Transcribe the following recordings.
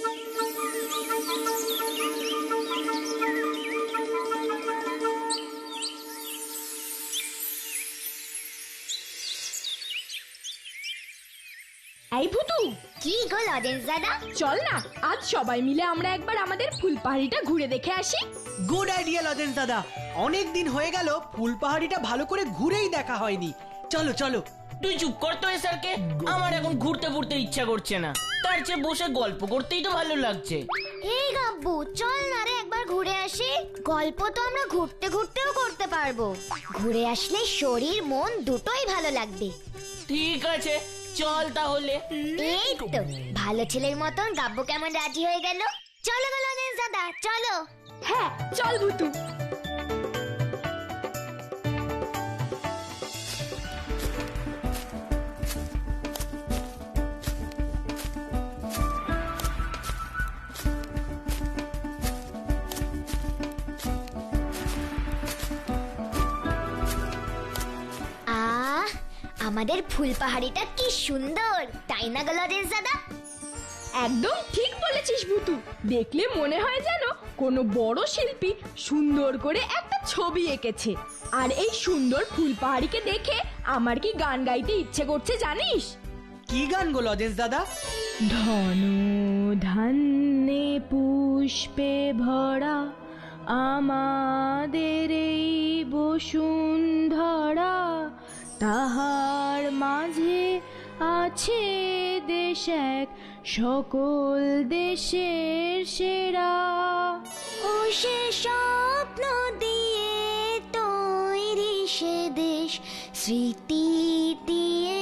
এই ভুতু, কি গো লজেন্স দাদা? চল না আজ সবাই মিলে আমরা একবার আমাদের ফুলপাহাড়িটা ঘুরে দেখে আসি। গুড আইডিয়া লজেন্স দাদা, অনেক দিন হয়ে গেল ফুলপাহাড়িটা ভালো করে ঘুরেই দেখা হয়নি। চলো চলো। তুই চুপ কর তো এসআরকে, আমার এখন ঘুরতে ঘুরতে ইচ্ছা করছে না, তার চেয়ে বসে গল্প করতেই তো ভালো লাগছে। এই গাব্বু, চল না রে একবার ঘুরে আসি। গল্প তো আমরা ঘুরতে ঘুরতেও করতে পারবো। ঘুরে আসলে শরীর মন দুটোই ভালো লাগবে। ঠিক আছে, চল তাহলে। এই তো ভালো ছেলের মতন গাব্বু কেমন রাজি হয়ে গেল। চলো গো লজেন্স দাদা, চলো। হ্যাঁ চল ভুতু। আমাদের ফুলপাহাড়িটা কি সুন্দর, তাই না গো লজেন্স দাদা? একদম ঠিক বলেছিস ভুতু, দেখলে মনে হয় যেন কোনো বড় শিল্পী সুন্দর করে একটা ছবি এঁকেছে। আর এই সুন্দর ফুলপাহাড়িকে দেখে আমার কি গান গাইতে ইচ্ছে করছে জানিস? কি গান গো লজেন্স দাদা? ধন ধান্যে পুষ্পে ভরা আমাদের এই বসুন্ধরা, তাহার মাঝে আছে দেশ এক সকল দেশের সেরা। ও সে স্বপ্ন দিয়ে তৈরি সে দেশ, স্মৃতি দিয়ে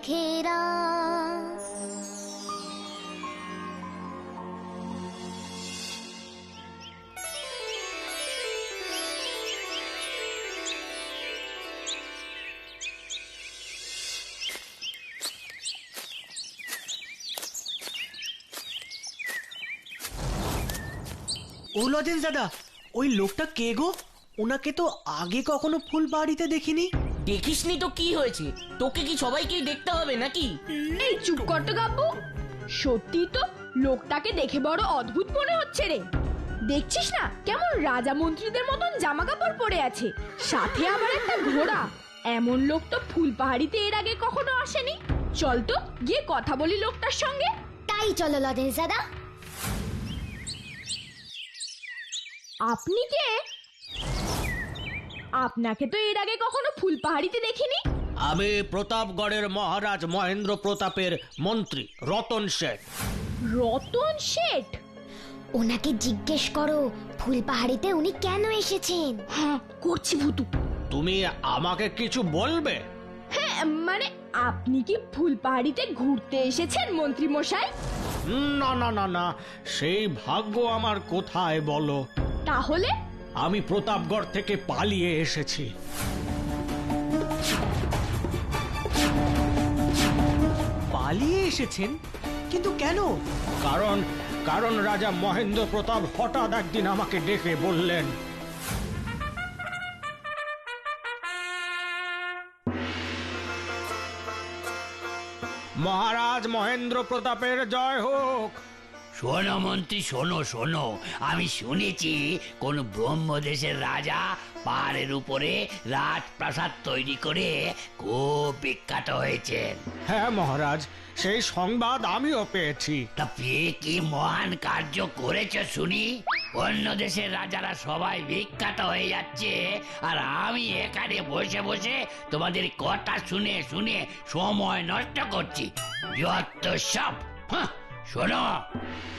ঘেরা। ও লজেন্স দাদা, ওই লোকটা কে গো? ওনাকে তো আগে কখনো ফুলবাড়িতে দেখিনি। দেখিসনি তো কি হয়েছে, তোকে কি সবাইকেই দেখতে হবে নাকি? এই চুপ কর তো গাব্বু, সত্যি তো লোকটাকে দেখে বড় অদ্ভুত মনে হচ্ছে রে। দেখছিস না কেমন রাজা মন্ত্রীদের মতন জামা কাপড় পরে আছে, সাথে আবার একটা ঘোড়া। এমন লোক তো ফুলপাহাড়িতে এর আগে কখনো আসেনি। চল তো গিয়ে কথা বলি লোকটার সঙ্গে। তাই চলো লজেন্স দাদা। আপনি কে? আপনাকে তো এর আগে কখনো ফুলপাহাড়িতে দেখিনি। আমি প্রতাপগড়ের মহারাজ মহেন্দ্র প্রতাপের মন্ত্রী রতন শেঠ। রতন শেঠ? ওনাকে জিজ্ঞেস করো ফুলপাহাড়িতে উনি কেন এসেছেন। হ্যাঁ করছি ভুতু। তুমি আমাকে কিছু বলবে? হ্যাঁ মানে আপনি কি ফুলপাহাড়িতে ঘুরতে এসেছেন মন্ত্রী মশাই? না না না না, সেই ভাগ্য আমার কোথায় বলো। তাহলে? আমি প্রতাপগড় থেকে পালিয়ে এসেছি। পালিয়ে এসেছেন? কিন্তু কেন? কারণ রাজা মহেন্দ্র প্রতাপ হঠাৎ একদিন আমাকে ডেকে বললেন, মহারাজ মহেন্দ্র প্রতাপের জয় হোক। শোনো মন্ত্রী, শোনো শোনো, আমি শুনেছি কোন ব্রহ্মদেশের রাজা পাহাড়ের উপরে রাজপ্রাসাদ তৈরি করে খুব বিখ্যাত হয়েছেন। হ্যাঁ মহারাজ, সেই সংবাদ আমিও পেয়েছি। তা পেয়ে কি মহান কার্য করেছ শুনি? অন্য দেশের রাজারা সবাই বিখ্যাত হয়ে যাচ্ছে, আর আমি এখানে বসে বসে তোমাদের কথা শুনে শুনে সময় নষ্ট করছি। যত সব। শোনো,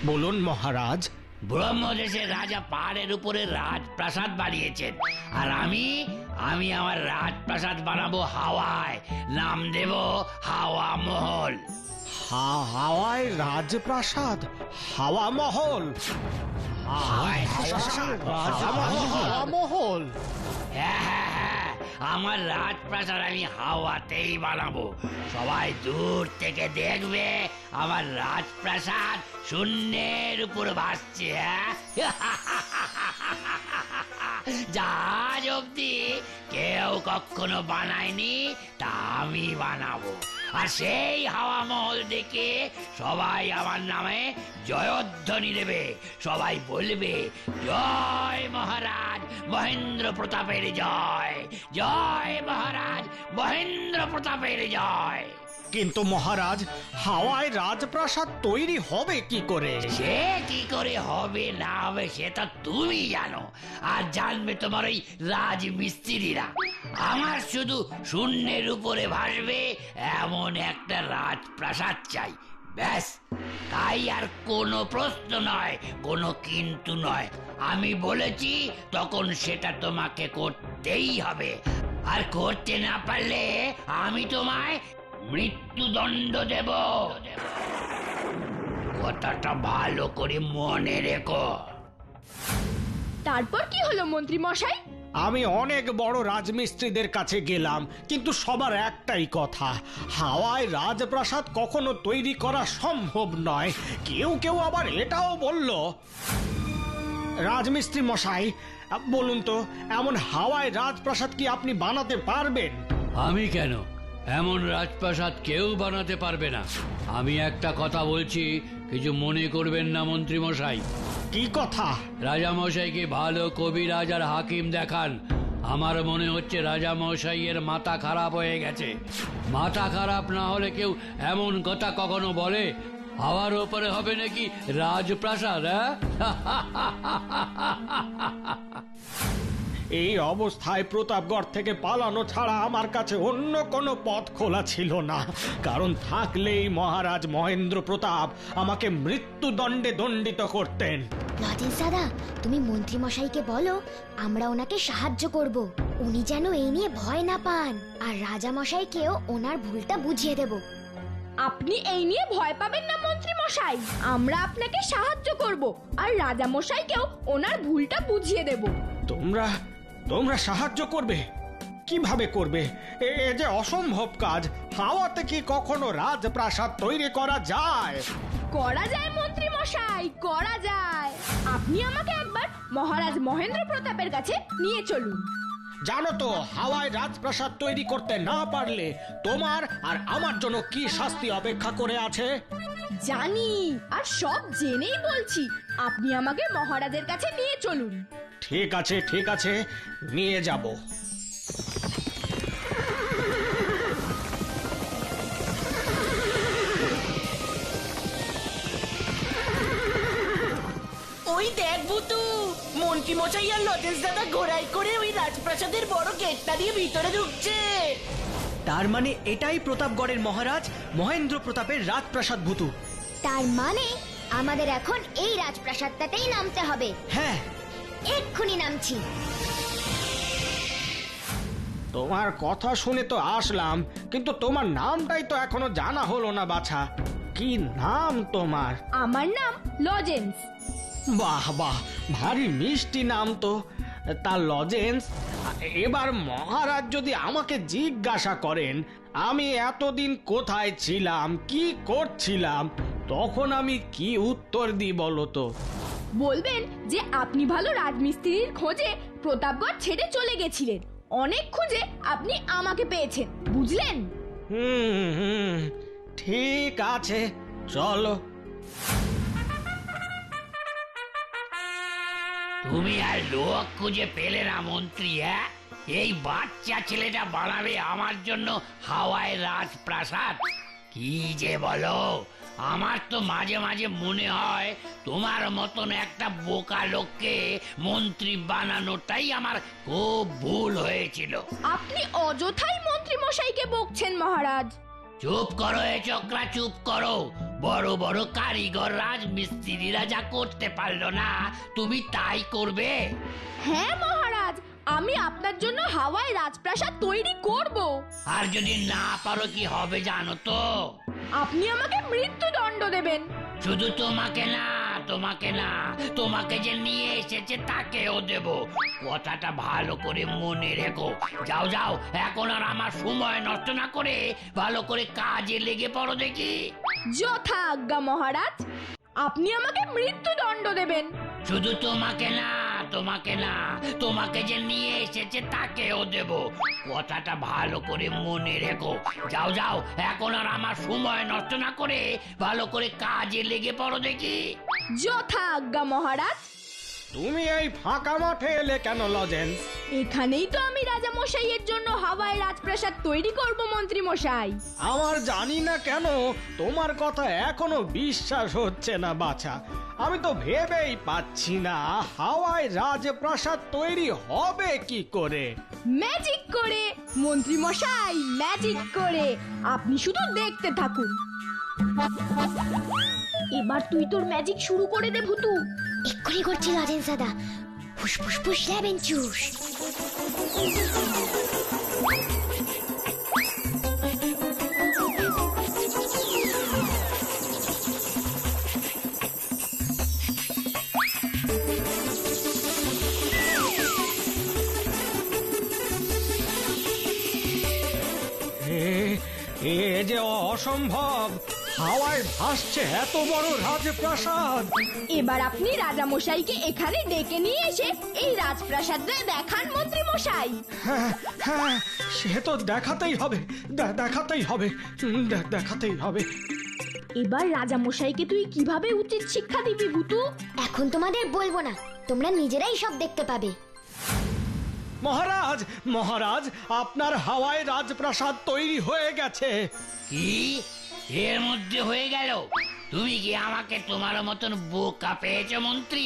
বলুন মহারাজ। ব্রহ্মদেশের রাজা পাহাড়ের উপরে রাজপ্রাসাদ বানিয়েছেন, আর আমি আমার রাজপ্রাসাদ বানাবো হাওয়ায়, নাম দেব হাওয়া মহল। হাওয়ায় রাজপ্রাসাদ? হাওয়া মহল? মহল? হ্যাঁ, আমার রাজপ্রাসাদ আমি হাওয়াতেই বানাবো। সবাই দূর থেকে দেখবে আমার রাজপ্রাসাদ শূন্যের উপর ভাসছে। জাহাজ অব্দি কেউ কখনো বানায়নি, তা আমি বানাবো। আর সেই হাওয়া মহল দেখে সবাই আমার নামে জয়ধ্বনি দেবে। সবাই বলবে, জয় মহারাজ মহেন্দ্র প্রতাপের জয়, জয় মহারাজ মহেন্দ্র প্রতাপের জয়। কিন্তু মহারাজ, হাওয়ায় রাজপ্রাসাদ তৈরি হবে কি করে? সে কি করে হবে না হবে সেটা তুমি জানো, আর জানবে তোমার ওই রাজমিস্ত্রিরা। আমার শুধু শূন্যের উপরে ভাসবে এমন একটা রাজপ্রাসাদ চাই, ব্যাস। তাই আর কোনো প্রশ্ন নয়, কোনো কিন্তু নয়। আমি বলেছি তখন সেটা তোমাকে করতেই হবে, আর করতে না পারলে আমি তোমায় মৃত্যুদণ্ড দেব। কথাটা ভালো করে মনে রেখো। তারপর কি হলো মন্ত্রী মশাই? আমি অনেক বড় রাজমিস্ত্রিদের কাছে গেলাম, কিন্তু সবার একটাই কথা, হাওয়ায় রাজপ্রাসাদ কখনো তৈরি করা সম্ভব নয়। কেউ কেউ আবার এটাও বলল। রাজমিস্ত্রি মশাই, বলুন তো, এমন হাওয়ায় রাজপ্রাসাদ কি আপনি বানাতে পারবেন? আমি কেন? এমন রাজপ্রাসাদ কেউ বানাতে পারবে না। আমি একটা কথা বলছি, কিছু মনে করবেন না মন্ত্রী মশাই। কি কথা? রাজা মশাইকে ভালো কবিরাজ আর হাকিম দেখান। আমার মনে হচ্ছে রাজা মশাইয়ের মাথা খারাপ হয়ে গেছে। মাথা খারাপ না হলে কেউ এমন কথা কখনো বলে? হাওয়ার ওপরে হবে নাকি রাজপ্রাসাদ? এই অবস্থায় প্রতাপগড় থেকে পালানো ছাড়া আমার কাছে অন্য কোনো পথ খোলা ছিল না, কারণ থাকলেই মহারাজ মহেন্দ্র প্রতাপ আমাকে মৃত্যুদণ্ডে দণ্ডিত করতেন। লজেন্স দাদা, তুমি মন্ত্রী মশাইকে বলো আমরা ওনাকে সাহায্য করব। উনি যেন এই নিয়ে ভয় না পান, আর রাজা মশাইকেও ওনার ভুলটা বুঝিয়ে দেব। আপনি এই নিয়ে ভয় পাবেন না মন্ত্রী মশাই, আমরা আপনাকে সাহায্য করব, আর রাজা মশাইকেও ওনার ভুলটা বুঝিয়ে দেব। তোমরা সাহায্য করবে? কিভাবে করবে? এ যে অসম্ভব কাজ। হাওয়াতে কি কখনো রাজপ্রাসাদ তৈরি করা যায়? করা যায় মন্ত্রী মশাই, করা যায়। আপনি আমাকে একবার মহারাজ মহেন্দ্র প্রতাপের কাছে নিয়ে চলুন। জানো তো, হাওয়ায় রাজপ্রাসাদ তৈরি করতে না পারলে তোমার আর আমার জন্য কি শাস্তি অপেক্ষা করে আছে? জানি, আর সব জেনেই বলছি। আপনি আমাকে মহারাজের কাছে নিয়ে চলুন। ঠিক আছে, ঠিক আছে, নিয়ে যাব। ওই দেখ ভুতু, মন্ত্রী মশাই আর লজেন্স দাদা ঘোড়ায় করে ওই রাজপ্রাসাদের বড় গেটটা দিয়ে ভিতরে ঢুকছে। তার মানে এটাই প্রতাপগড়ের মহারাজ মহেন্দ্র প্রতাপের রাজপ্রাসাদ ভূতু। তার মানে আমাদের এখন এই রাজপ্রাসাদটাতেই নামতে হবে। হ্যাঁ, এক্ষুনি নামছি। তোমার কথা শুনে তো আসলাম, কিন্তু তোমার নামটাই তো এখনো জানা হলো না বাছা। কি নাম তোমার? আমার নাম লজেন্স। বাহ বাহ, ভারী মিষ্টি নাম তো। তা লজেন্স, এবার মহারাজ যদি আমাকে জিজ্ঞাসা করেন আমি এতদিন কোথায় ছিলাম, কি করছিলাম, তখন আমি কি উত্তর দিই বলো তো? বলবেন যে আপনি ভালো রাজমিস্ত্রির খোঁজে প্রতাপগড় ছেড়ে চলে গেছিলেন। অনেক খুঁজে আপনি আমাকে পেয়েছেন, বুঝলেন? হুম, ঠিক আছে, চলো। তুমি আর লোক খুঁজে পেলে না মন্ত্রী? হ্যাঁ, এই বাচ্চা ছেলেটা বানাবে আমার জন্য হাওয়ায় রাজপ্রাসাদ? কি যে বলো, আমার তো মাঝে মাঝে মনে হয় তোমার মতন একটা বোকা লোককে মন্ত্রী বানানোটাই আমার খুব ভুল হয়েছিল। আপনি অযথাই মন্ত্রী মশাইকে বকছেন মহারাজ। চুপ করো এ চোকরা, চুপ করো। বড় বড় কারিগর রাজমিস্ত্রিরা যা করতে পারলো না, তুমি তাই করবে? হ্যাঁ মহারাজ, আমি আপনার জন্য হাওয়ায় রাজপ্রাসাদ তৈরি করব। আর যদি না পারো কি হবে জানো তো? আপনি আমাকে মৃত্যুদণ্ড দেবেন। শুধু তোমাকে না, তোমাকে না, তোমাকে যে নিয়ে এসেছে তাকেও দেব। কথাটা ভালো করে মনে রেখো। যাও যাও, এখন আর আমার সময় নষ্ট না করে ভালো করে কাজে লেগে পড়ো দেখি। যথা আজ্ঞা মহারাজ, আপনি আমাকে মৃত্যুদণ্ড দেবেন। শুধু তোমাকে না, তোমাকে না, তোমাকে যে নিয়ে এসেছে তাকেও দেব। কথাটা ভালো করে মনে রেখো। যাও যাও, এখন আর আমার সময় নষ্ট না করে ভালো করে কাজে লেগে পড়ো দেখি। যথা আজ্ঞা মহারাজ। তুমি এই ফাঁকা মাঠে এলে কেন লজেন্স? এখানেই তো আমি রাজা মশাইয়ের জন্য হাওয়ায় রাজপ্রাসাদ তৈরি করব মন্ত্রী মশাই। আমার জানি না কেন তোমার কথা এখনো বিশ্বাস হচ্ছে না বাছা। আমি তো ভেবেই পাচ্ছি না হাওয়ায় রাজপ্রাসাদ তৈরি হবে কি করে। ম্যাজিক করে মন্ত্রী মশাই, ম্যাজিক করে। আপনি শুধু দেখতে থাকুন। এবার তুই তোর ম্যাজিক শুরু করে দে ভূতু। এক্ষুনি করছি লজেন্স দাদা। ফুস ফুস ফুস লেবেন চুস। এ যে অসম্ভব, হাওয়ায় ভাসছে এত বড় রাজপ্রাসাদ। এবার আপনি রাজা মশাইকে এখানে ডেকে নিয়ে এসে এই রাজপ্রাসাদটা দেখান মন্ত্রী মশাই। হ্যাঁ হ্যাঁ, সে তো দেখাতেই হবে, দেখাতেই হবে, দেখাতেই হবে। এবার রাজা মশাইকে তুই কিভাবে উচিত শিক্ষা দিবি ভূতু? এখন তোমাদের বলবো না, তোমরা নিজেরাই সব দেখতে পাবে। মহারাজ, মহারাজ, আপনার হাওয়ায় রাজপ্রাসাদ তৈরি হয়ে গেছে। কি এর মধ্যে হয়ে গেল? তুমি কি আমাকে তোমার মতন বোকা পেয়েছো মন্ত্রী,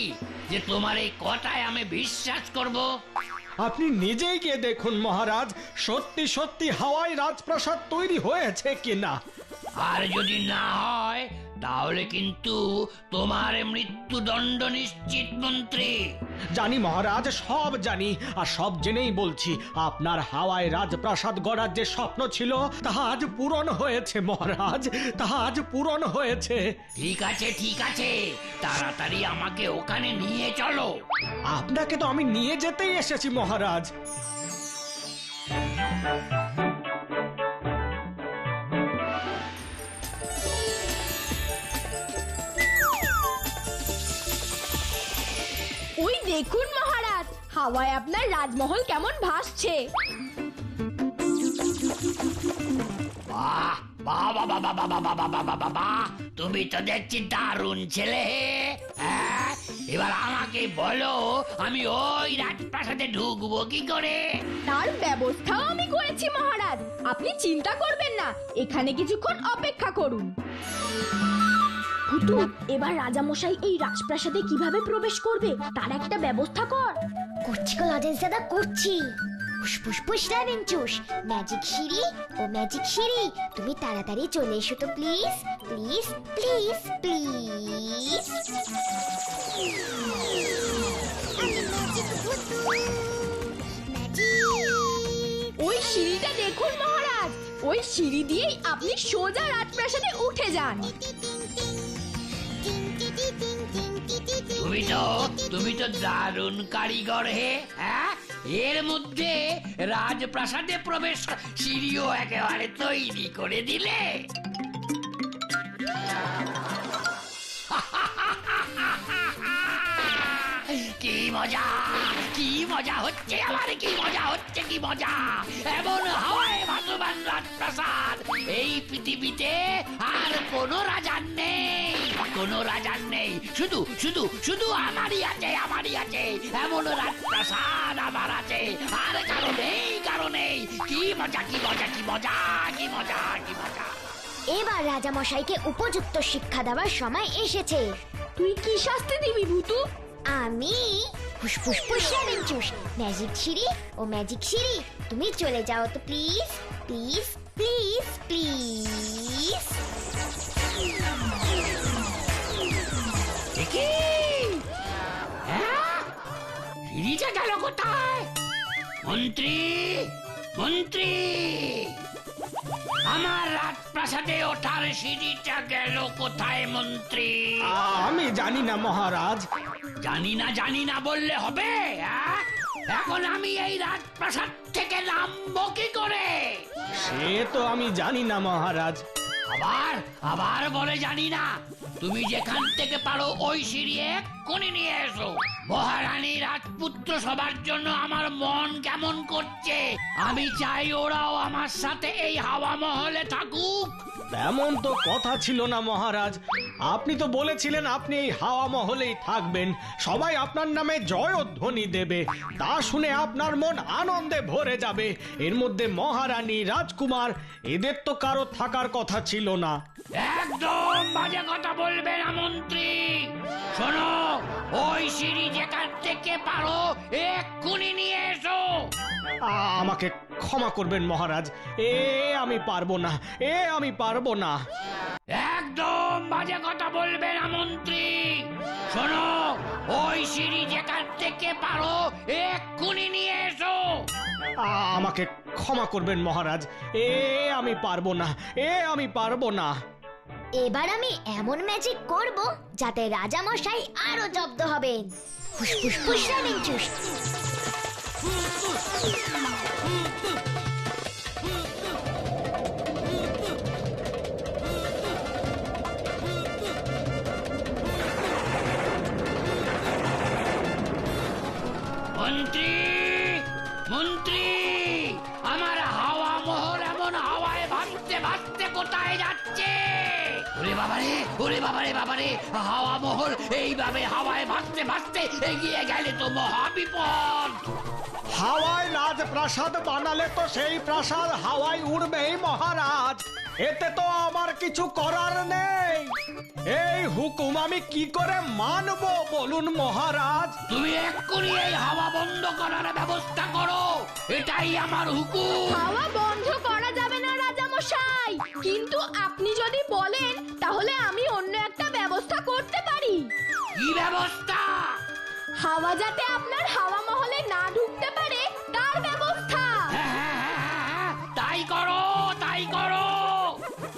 যে তোমার এই কথায় আমি বিশ্বাস করব? আপনি নিজেই গিয়ে দেখুন মহারাজ, সত্যি সত্যি হাওয়ায় রাজপ্রাসাদ তৈরি হয়েছে কিনা। আর যদি না হয় তাহলে কিন্তু তোমার মৃত্যুদণ্ড নিশ্চিত মন্ত্রী। জানি মহারাজ, সব জানি, আর সব জেনেই বলছি, আপনার হাওয়ায় রাজপ্রাসাদ গড়ার যে স্বপ্ন ছিল তাহা আজ পূরণ হয়েছে মহারাজ, তাহা আজ পূরণ হয়েছে। ঠিক আছে ঠিক আছে, তাড়াতাড়ি আমাকে ওখানে নিয়ে চলো। আপনাকে তো আমি নিয়ে যেতেই এসেছি মহারাজ। ওই দেখুন মহারাজ, হাওয়ায় আপনার রাজমহল কেমন ভাসছে। বাহ বাহ বাহ বাহ বাহ বাহ বাহ বাহ বাহ বাহ বাহ, তুমি তো দেখছি দারুণ ছেলে। হ্যাঁ, এবার আমাকে বলো আমি ওই রাজপ্রাসাদে ঢুকবো কি করে? তার ব্যবস্থাও আমি করেছি মহারাজ, আপনি চিন্তা করবেন না, এখানে কিছুক্ষণ অপেক্ষা করুন। ভূতু, এবার রাজা মশাই এই রাজপ্রাসাদে কিভাবে প্রবেশ করবে তার একটা ব্যবস্থা কর। করছি গো লজেন্স দাদা, করছি। ফুস ফুস ফুস লেবেন চুস। ম্যাজিক সিঁড়ি ও ম্যাজিক সিঁড়ি, তুমি তাড়াতাড়ি চলে এসো তো প্লিজ, প্লিজ প্লিজ প্লিজ। ওই সিঁড়িটা দেখুন মহারাজ, ওই সিঁড়ি দিয়েই আপনি সোজা রাজপ্রাসাদে উঠে যান। তুমি তো দারুণ কারিগর হে। হ্যাঁ, এর মধ্যে রাজপ্রাসাদে প্রবেশ সিঁড়িও একেবারে তৈরি করে দিলে। কি মজা, কি মজা হচ্ছে আমার, কি মজা হচ্ছে, কি মজা। এমন হাওয়ায় ভাসমান রাজপ্রাসাদ এই পৃথিবীতে আর কোনো রাজার নেই, কোনো রাজার নেই। শুধু শুধু শুধু আমারই আছে, আমারই আছে। এমন রাজপ্রাসাদ আমার আছে, আর কারো নেই, কারো নেই। কি মজা, কি মজা, কি মজা, কি মজা, কি মজা। এবার রাজা মশাইকে উপযুক্ত শিক্ষা দেওয়ার সময় এসেছে। তুই কি শাস্তি দিবি ভূতু? আমি ফুস ফুস ফুস লেবেন চুস। ম্যাজিক সিঁড়ি ও ম্যাজিক সিঁড়ি, তুমি চলে যাও তো প্লিজ, প্লিজ প্লিজ প্লিজ। কি? হ্যাঁ? সিঁড়িটা গেল কোথায়? মন্ত্রী, মন্ত্রী, আমার রাজপ্রাসাদে ওঠার সিঁড়িটা গেল কোথায় মন্ত্রী? আমি জানি না মহারাজ। জানি না বললে হবে? হ্যাঁ? এখন আমি এই রাজপ্রাসাদ থেকে নামবো কি করে? সে তো আমি জানি না মহারাজ। আবার আবার বলে জানি না, তুমি যেখান থেকে পারো ওই সিঁড়ি এক্ষুনি নিয়ে এসো। মহারানী রাজপুত্র সবার জন্য আমার মন কেমন করছে, আমি চাই ওরাও আমার সাথে এই হাওয়া মহলে থাকুক। তেমন তো কথা ছিল না মহারাজ, আপনি তো বলেছিলেন আপনি এই হাওয়া মহলেই থাকবেন, সবাই আপনার নামে জয়ধ্বনি দেবে। তা শুনে আপনার মন আনন্দে ভরে যাবে। এর মধ্যে মহারানী, রাজকুমার এদের তো কারো থাকার কথা ছিল না। একদম বাজে কথা বলবে না মন্ত্রী। শোনো, ওই সিঁড়ি যেখান থেকে পারো এক্ষুনি নিয়ে এসো। আমাকে ক্ষমা করবেন মহারাজ, আমি পারবো না, আমি পারবো না। একদম বাজে কথা বলবে না মন্ত্রী। শোনো, ওই সিঁড়ি যেখান থেকে পারো এক্ষুনি নিয়ে এসো। আমাকে ক্ষমা করবেন মহারাজ, আমি পারবো না, আমি পারবো না। এবার আমি এমন ম্যাজিক করব যাতে রাজা মশাই আরো জব্দ হবেন। ফুসফুস ফুস রামেন চুস। মন্ত্রী, মন্ত্রী, আমার হাওয়া মহল এমন হাওয়ায় ভাসতে ভাসতে কোথায় যাচ্ছে? ওরে বাবারে, ওরে বাবারে, বাবারে, হাওয়া মহল এইভাবে হাওয়ায় ভাসতে ভাসতে এগিয়ে গেলে তো মহা বিপদ। হাওয়ায় রাজপ্রাসাদ বানালে তো সেই প্রাসাদ হাওয়ায় উড়বেই মহারাজ, এতে তো আমার কিছু করার নেই। এই হুকুম আমি কি করে মানবো বলুন মহারাজ? তুমি এক্ষুনি এই হাওয়া বন্ধ করার ব্যবস্থা করো, এটাই আমার হুকুম। হাওয়া বন্ধ করা যাবে না রাজা মশাই, কিন্তু আপনি যদি বলেন তাহলে আমি অন্য একটা ব্যবস্থা করতে পারি। কি ব্যবস্থা? হাওয়া যাতে আপনার হাওয়া মহলে না ঢুকতে পারে তার ব্যবস্থা। হ্যাঁ, তাই করো, তাই করো।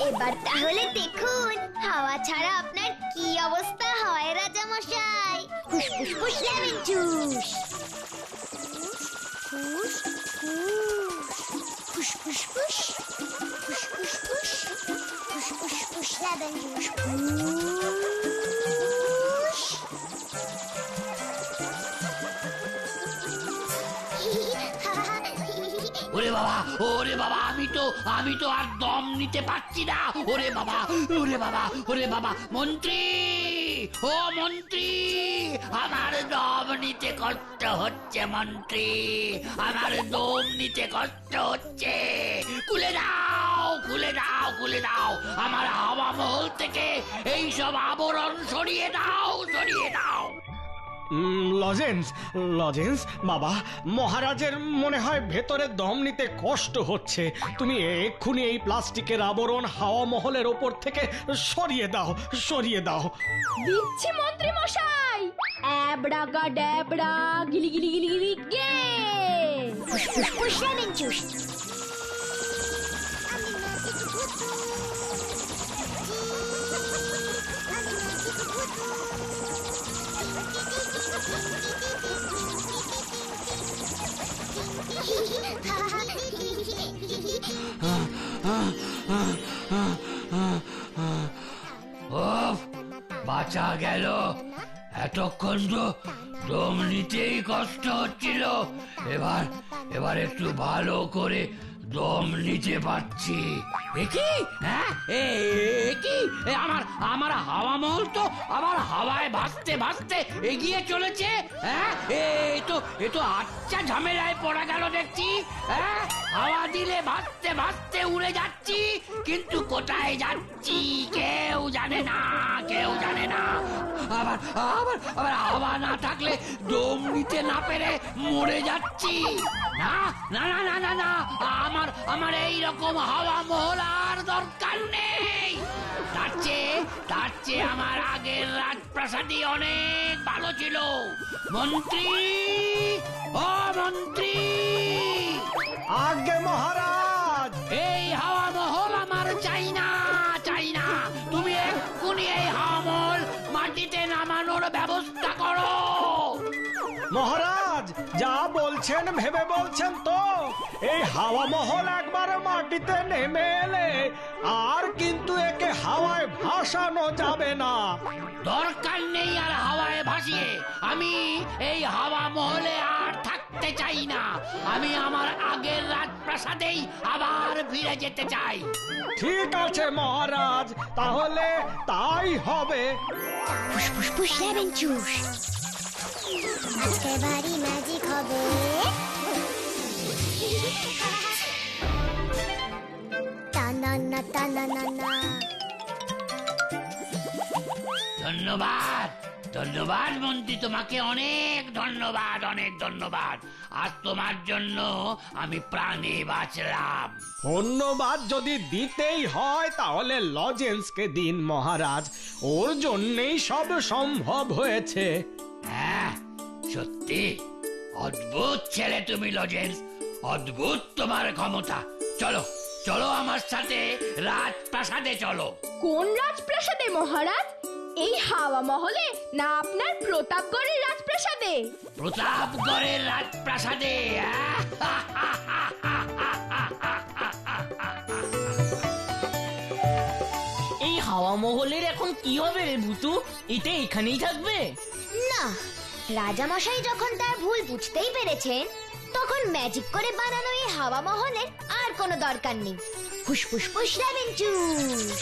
এবার তাহলে দেখুন হাওয়া ছাড়া আপনার কি অবস্থা হয় রাজা মশাই। ফুসফুস ফুস রামেন চুস। ফুস ফুস ফুস ফুস ফুস ফুস ফুস ফুস রামেন চুস। ওরে বাবা, ওরে বাবা, আমি তো আর দম নিতে পারছি না। ওরে বাবা, ওরে বাবা, ওরে বাবা, মন্ত্রী, ও মন্ত্রী, আমার দম নিতে কষ্ট হচ্ছে মন্ত্রী, আমার দম নিতে কষ্ট হচ্ছে। খুলে দাও, খুলে দাও, খুলে দাও, আমার হাওয়া মহল থেকে এইসব আবরণ সরিয়ে দাও, সরিয়ে দাও। লজেন্স, লজেন্স বাবা, মহারাজের মনে হয় ভেতরে দম নিতে কষ্ট হচ্ছে, তুমি এক্ষুনি এই প্লাস্টিকের আবরণ হাওয়া মহলের ওপর থেকে সরিয়ে দাও, সরিয়ে দাও। দিচ্ছি মন্ত্রী মশাই। অ্যাবড়াগা ড্যাবড়া গিলি গিলি গিলি গিলি গে। ফুসফুস ফুস রামেন চুস। ওফ, বাঁচা গেল। এতক্ষণ তো দম নিতেই কষ্ট হচ্ছিল, এবার এবার একটু ভালো করে দম নিতে পারছি। কি আমার আমার হাওয়া মহল তো আবার হাওয়ায় ভাসতে ভাসতে এগিয়ে চলেছে। হ্যাঁ, এ তো আচ্ছা ঝামেলায় পড়া গেল দেখছি। হ্যাঁ, হাওয়া দিলে ভাসতে ভাসতে উড়ে যাচ্ছি, কিন্তু কোথায় যাচ্ছি কেউ জানে না, কেউ জানে না। আবার আবার আবার হাওয়া না থাকলে দম নিতে না পেরে মরে যাচ্ছি। না না না না না না, আমার আমার এইরকম হাওয়া মহল আর দরকার নেই। তার চেয়ে আমার আগের রাজপ্রাসাদই অনেক ভালো ছিল। মন্ত্রী, ও মন্ত্রী, আজ্ঞে মহারাজ। এই হাওয়া মহল আমার চাই না, চাই না। তুমি এক্ষুনি এই হাওয়া মহল মাটিতে নামানোর ব্যবস্থা করো। মহারাজ যা বলছেন বলছেন ভেবে বলছেন তো? এই হাওয়া মহল একবার মাটিতে নেমে এলে আর কিন্তু একে হাওয়ায় ভাসানো যাবে না। দরকার নেই আর হাওয়ায় ভাসিয়ে, আমি এই হাওয়া মহলে আর থাকতে চাই না। আমি আমার আগের রাজপ্রাসাদেই আবার ফিরে যেতে চাই। ঠিক আছে মহারাজ, তাহলে তাই হবে। ফুসফুস লেমন জুস আজকে বাড়ি ম্যাজিক হবে। টানা টানা না। ধন্যবাদ, ধন্যবাদ মন্ত্রী, তোমাকে অনেক ধন্যবাদ, অনেক ধন্যবাদ। আজ তোমার জন্য আমি প্রাণে বাঁচলাম। ধন্যবাদ যদি দিতেই হয় তাহলে লজেন্সকে দিন মহারাজ, ওর জন্যেই সব সম্ভব হয়েছে। হ্যাঁ সত্যি অদ্ভুত ছেলে তুমি লজেন্স, অদ্ভুত তোমার ক্ষমতা। চলো চলো আমার সাথে রাজপ্রাসাদে চলো। কোন রাজপ্রাসাদে মহারাজ? এই হাওয়া মহলে না আপনার প্রতাপগড়ের রাজপ্রাসাদে? প্রতাপগড়ের রাজপ্রাসাদে। এই হাওয়া মহলের এখন কি হবে রে ভূতু? এটা এখানেই থাকবে? না, রাজামশাই যখন তার ভুল বুঝতেই পেরেছেন, তখন ম্যাজিক করে বানানো এই হাওয়া মহলের আর কোনো দরকার নেই। ফুসফুস লেমন জুস।